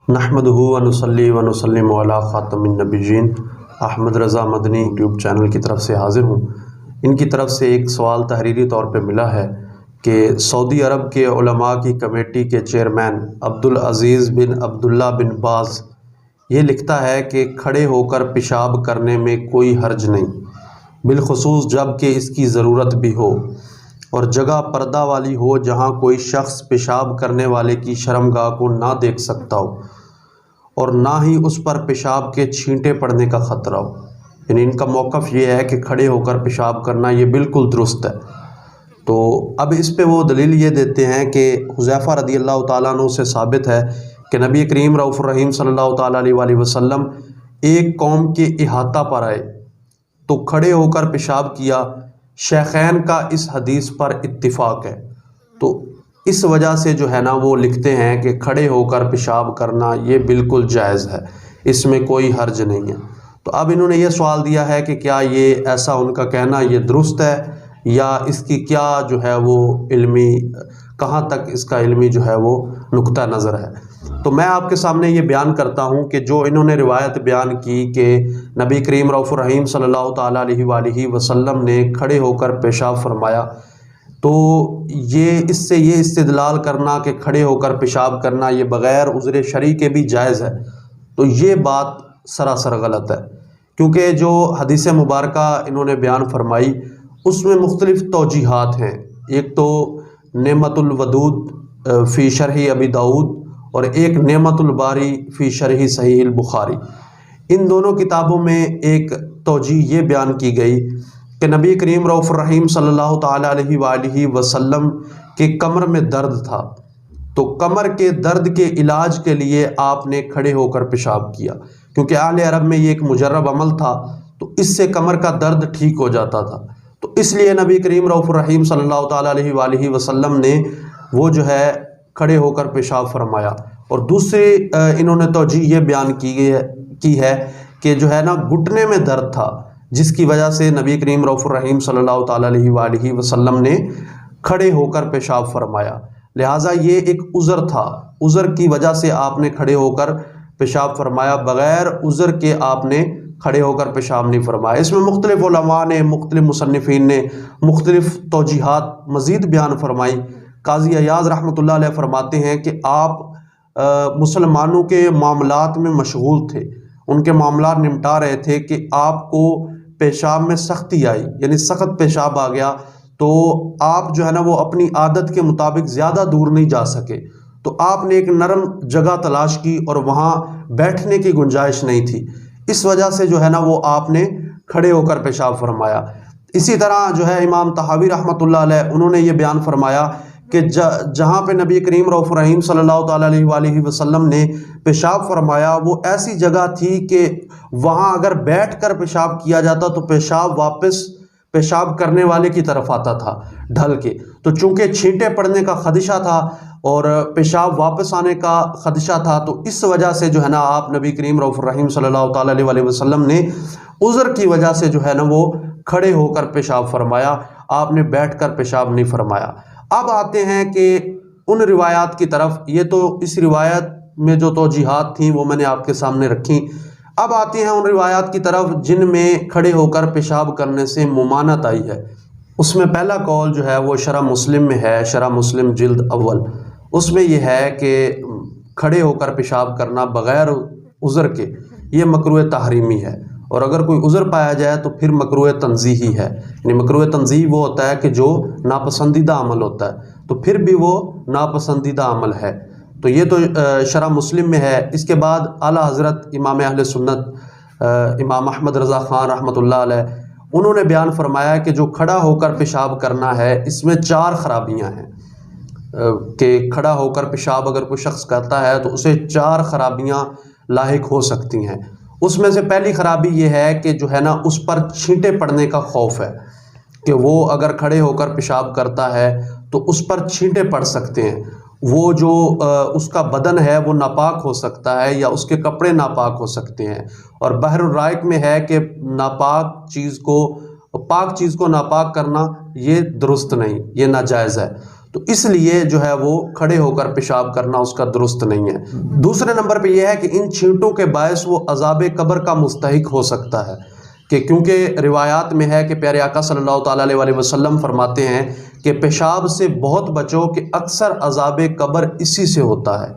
نحمدہ ونصلی ونسلم علی خاتم النبیین۔ احمد رضا مدنی YouTube channel کی طرف سے حاضر ہوں۔ ان کی طرف سے ایک سوال تحریری طور پہ ملا ہے کہ سعودی عرب کے علماء کی کمیٹی کے چیئرمین عبدالعزیز بن عبداللہ بن باز یہ لکھتا ہے کہ کھڑے ہو کر پیشاب کرنے میں کوئی حرج نہیں، بالخصوص جب کہ اس کی ضرورت بھی ہو اور جگہ پردہ والی ہو جہاں کوئی شخص پیشاب کرنے والے کی شرمگاہ کو نہ دیکھ سکتا ہو اور نہ ہی اس پر پیشاب کے چھینٹے پڑنے کا خطرہ ہو۔ یعنی ان کا موقف یہ ہے کہ کھڑے ہو کر پیشاب کرنا یہ بالکل درست ہے۔ تو اب اس پہ وہ دلیل یہ دیتے ہیں کہ حذیفہ رضی اللہ تعالیٰ عنہ سے ثابت ہے کہ نبی کریم رؤوف الرحیم صلی اللہ تعالیٰ علیہ وآلہ وسلم ایک قوم کے احاطہ پر آئے تو کھڑے ہو کر پیشاب کیا۔ شیخین کا اس حدیث پر اتفاق ہے، تو اس وجہ سے جو ہے نا وہ لکھتے ہیں کہ کھڑے ہو کر پیشاب کرنا یہ بالکل جائز ہے، اس میں کوئی حرج نہیں ہے۔ تو اب انہوں نے یہ سوال دیا ہے کہ کیا یہ ایسا ان کا کہنا یہ درست ہے یا اس کی کیا جو ہے وہ علمی، کہاں تک اس کا علمی جو ہے وہ نقطہ نظر ہے۔ تو میں آپ کے سامنے یہ بیان کرتا ہوں کہ جو انہوں نے روایت بیان کی کہ نبی کریم رؤوف الرحیم صلی اللہ تعالیٰ علیہ وآلہ وسلم نے کھڑے ہو کر پیشاب فرمایا، تو یہ اس سے یہ استدلال کرنا کہ کھڑے ہو کر پیشاب کرنا یہ بغیر عذر شرعی کے بھی جائز ہے، تو یہ بات سراسر غلط ہے، کیونکہ جو حدیث مبارکہ انہوں نے بیان فرمائی اس میں مختلف توجیحات ہیں۔ ایک تو نعمت الودود فی شرح ابی داود اور ایک نعمت الباری فی شرح صحیح البخاری۔ ان دونوں کتابوں میں ایک توجیہ یہ بیان کی گئی کہ نبی کریم رؤوف الرحیم صلی اللہ تعالیٰ علیہ وآلہ وسلم کے کمر میں درد تھا، تو کمر کے درد کے علاج کے لیے آپ نے کھڑے ہو کر پیشاب کیا، کیونکہ اہل عرب میں یہ ایک مجرب عمل تھا، تو اس سے کمر کا درد ٹھیک ہو جاتا تھا، تو اس لیے نبی کریم رؤوف الرحیم صلی اللہ تعالیٰ علیہ وآلہ وسلم نے وہ جو ہے کھڑے ہو کر پیشاب فرمایا۔ اور دوسری انہوں نے توجیہ یہ بیان کی ہے کہ جو ہے نا گھٹنے میں درد تھا، جس کی وجہ سے نبی کریم رؤوف الرحیم صلی اللہ تعالیٰ علیہ وآلہ وسلم نے کھڑے ہو کر پیشاب فرمایا، لہٰذا یہ ایک عذر تھا، عذر کی وجہ سے آپ نے کھڑے ہو کر پیشاب فرمایا، بغیر عذر کے آپ نے کھڑے ہو کر پیشاب نہیں فرمایا۔ اس میں مختلف علماء نے، مختلف مصنفین نے مختلف توجیحات مزید بیان فرمائی۔ قاضی ایاز رحمۃ اللہ علیہ فرماتے ہیں کہ آپ مسلمانوں کے معاملات میں مشغول تھے، ان کے معاملات نمٹا رہے تھے کہ آپ کو پیشاب میں سختی آئی، یعنی سخت پیشاب آ گیا، تو آپ جو ہے نا وہ اپنی عادت کے مطابق زیادہ دور نہیں جا سکے، تو آپ نے ایک نرم جگہ تلاش کی اور وہاں بیٹھنے کی گنجائش نہیں تھی، اس وجہ سے جو ہے نا وہ آپ نے کھڑے ہو کر پیشاب فرمایا۔ اسی طرح جو ہے امام طحاوی رحمۃ اللہ علیہ انہوں نے یہ بیان فرمایا کہ جہاں پہ نبی کریم رؤوف الرحیم صلی اللہ تعالیٰ علیہ وآلہ وسلم نے پیشاب فرمایا وہ ایسی جگہ تھی کہ وہاں اگر بیٹھ کر پیشاب کیا جاتا تو پیشاب واپس پیشاب کرنے والے کی طرف آتا تھا ڈھل کے، تو چونکہ چھینٹے پڑنے کا خدشہ تھا اور پیشاب واپس آنے کا خدشہ تھا، تو اس وجہ سے جو ہے نا آپ نبی کریم رؤوف الرحیم صلی اللہ تعالیٰ علیہ وآلہ وسلم نے عذر کی وجہ سے جو ہے نا وہ کھڑے ہو کر پیشاب فرمایا، آپ نے بیٹھ کر پیشاب نہیں فرمایا۔ اب آتے ہیں کہ ان روایات کی طرف، یہ تو اس روایت میں جو توجیحات تھیں وہ میں نے آپ کے سامنے رکھی، اب آتے ہیں ان روایات کی طرف جن میں کھڑے ہو کر پیشاب کرنے سے ممانعت آئی ہے۔ اس میں پہلا قول جو ہے وہ شرح مسلم میں ہے، شرح مسلم جلد اول، اس میں یہ ہے کہ کھڑے ہو کر پیشاب کرنا بغیر عذر کے یہ مکروہ تحریمی ہے، اور اگر کوئی عذر پایا جائے تو پھر مکروہ تنزیہی ہے، یعنی مکروہ تنزیہی وہ ہوتا ہے کہ جو ناپسندیدہ عمل ہوتا ہے، تو پھر بھی وہ ناپسندیدہ عمل ہے، تو یہ تو شرح مسلم میں ہے۔ اس کے بعد اعلیٰ حضرت امام اہل سنت امام احمد رضا خان رحمۃ اللہ علیہ انہوں نے بیان فرمایا کہ جو کھڑا ہو کر پیشاب کرنا ہے اس میں 4 خرابیاں ہیں، کہ کھڑا ہو کر پیشاب اگر کوئی شخص کرتا ہے تو اسے 4 خرابیاں لاحق ہو سکتی ہیں۔ اس میں سے پہلی خرابی یہ ہے کہ جو ہے نا اس پر چھینٹے پڑنے کا خوف ہے، کہ وہ اگر کھڑے ہو کر پیشاب کرتا ہے تو اس پر چھینٹے پڑ سکتے ہیں، وہ جو اس کا بدن ہے وہ ناپاک ہو سکتا ہے یا اس کے کپڑے ناپاک ہو سکتے ہیں، اور بحر الرائق میں ہے کہ پاک چیز کو ناپاک کرنا یہ درست نہیں، یہ ناجائز ہے۔ تو اس لیے جو ہے وہ کھڑے ہو کر پیشاب کرنا اس کا درست نہیں ہے۔ دوسرے نمبر پہ یہ ہے کہ ان چھینٹوں کے باعث وہ عذاب قبر کا مستحق ہو سکتا ہے، کہ کیونکہ روایات میں ہے کہ پیارے آقا صلی اللہ تعالیٰ علیہ وسلم فرماتے ہیں کہ پیشاب سے بہت بچو کہ اکثر عذاب قبر اسی سے ہوتا ہے۔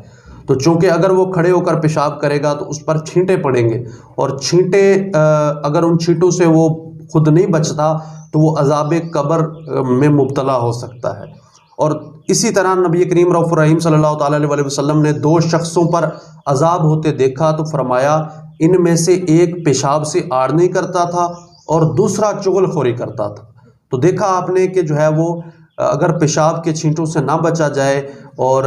تو چونکہ اگر وہ کھڑے ہو کر پیشاب کرے گا تو اس پر چھینٹے پڑیں گے، اور چھینٹے اگر ان چھینٹوں سے وہ خود نہیں بچتا تو وہ عذاب قبر میں مبتلا ہو سکتا ہے۔ اور اسی طرح نبی کریم رؤوف الرحیم صلی اللہ تعالیٰ علیہ وسلم نے دو شخصوں پر عذاب ہوتے دیکھا تو فرمایا ان میں سے ایک پیشاب سے آڑ نہیں کرتا تھا اور دوسرا چغل خوری کرتا تھا۔ تو دیکھا آپ نے کہ جو ہے وہ اگر پیشاب کے چھینٹوں سے نہ بچا جائے اور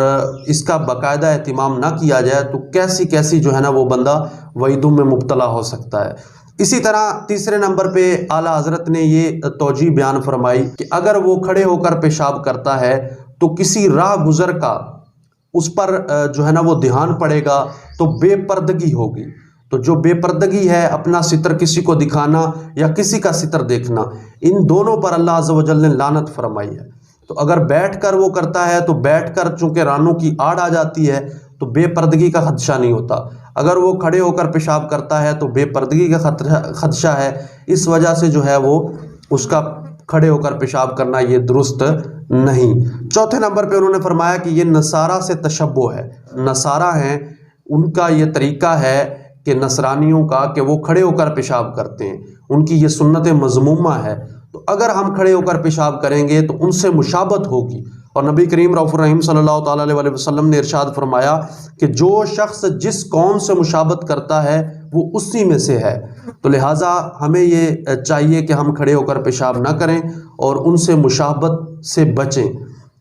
اس کا باقاعدہ اہتمام نہ کیا جائے تو کیسی کیسی جو ہے نا وہ بندہ وعیدوں میں مبتلا ہو سکتا ہے۔ اسی طرح تیسرے نمبر پہ اعلیٰ حضرت نے یہ توجیہ بیان فرمائی کہ اگر وہ کھڑے ہو کر پیشاب کرتا ہے تو کسی راہ گزر کا اس پر جو ہے نا وہ دھیان پڑے گا تو بے پردگی ہوگی۔ تو جو بے پردگی ہے، اپنا ستر کسی کو دکھانا یا کسی کا ستر دیکھنا، ان دونوں پر اللہ عز و جل نے لعنت فرمائی ہے۔ تو اگر بیٹھ کر وہ کرتا ہے تو بیٹھ کر چونکہ رانوں کی آڑ آ جاتی ہے تو بے پردگی کا خدشہ نہیں ہوتا، اگر وہ کھڑے ہو کر پیشاب کرتا ہے تو بے پردگی کا خدشہ ہے۔ اس وجہ سے جو ہے وہ اس کا کھڑے ہو کر پیشاب کرنا یہ درست نہیں۔ چوتھے نمبر پہ انہوں نے فرمایا کہ یہ نصارہ سے تشبہ ہے، نصارہ ہیں ان کا یہ طریقہ ہے کہ نصرانیوں کا کہ وہ کھڑے ہو کر پیشاب کرتے ہیں، ان کی یہ سنت مذمومہ ہے۔ تو اگر ہم کھڑے ہو کر پیشاب کریں گے تو ان سے مشابہت ہوگی، اور نبی کریم رؤوف الرحیم صلی اللہ تعالیٰ علیہ وسلم نے ارشاد فرمایا کہ جو شخص جس قوم سے مشابہت کرتا ہے وہ اسی میں سے ہے۔ تو لہٰذا ہمیں یہ چاہیے کہ ہم کھڑے ہو کر پیشاب نہ کریں اور ان سے مشابہت سے بچیں۔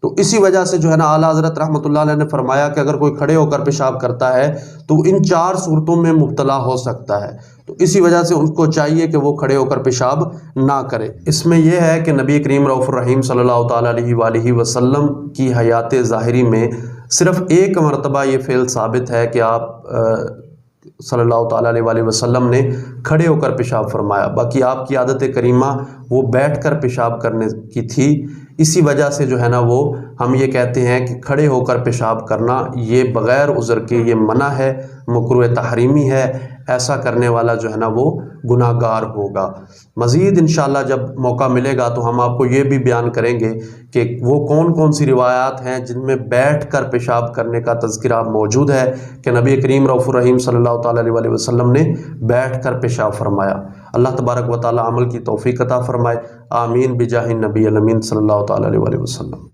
تو اسی وجہ سے جو ہے نا اعلیٰ حضرت رحمۃ اللہ علیہ نے فرمایا کہ اگر کوئی کھڑے ہو کر پیشاب کرتا ہے تو ان 4 صورتوں میں مبتلا ہو سکتا ہے۔ تو اسی وجہ سے ان کو چاہیے کہ وہ کھڑے ہو کر پیشاب نہ کرے۔ اس میں یہ ہے کہ نبی کریم رؤوف الرحیم صلی اللہ تعالیٰ علیہ وآلہ وسلم کی حیات ظاہری میں صرف ایک مرتبہ یہ فعل ثابت ہے کہ آپ صلی اللہ تعالیٰ علیہ وآلہ وسلم نے کھڑے ہو کر پیشاب فرمایا، باقی آپ کی عادت کریمہ وہ بیٹھ کر پیشاب کرنے کی تھی۔ اسی وجہ سے جو ہے نا وہ ہم یہ کہتے ہیں کہ کھڑے ہو کر پیشاب کرنا یہ بغیر عذر کے یہ منع ہے، مکروہ تحریمی ہے، ایسا کرنے والا جو ہے نا وہ گناہ گار ہوگا۔ مزید انشاءاللہ جب موقع ملے گا تو ہم آپ کو یہ بھی بیان کریں گے کہ وہ کون کون سی روایات ہیں جن میں بیٹھ کر پیشاب کرنے کا تذکرہ موجود ہے کہ نبی کریم رؤوف الرحیم صلی اللہ تعالیٰ علیہ وسلم نے بیٹھ کر پیشاب فرمایا۔ اللہ تبارک و تعالیٰ عمل کی توفیق عطا فرمائے، آمین بجاہ النبی الامین صلی اللہ تعالیٰ علیہ وسلم۔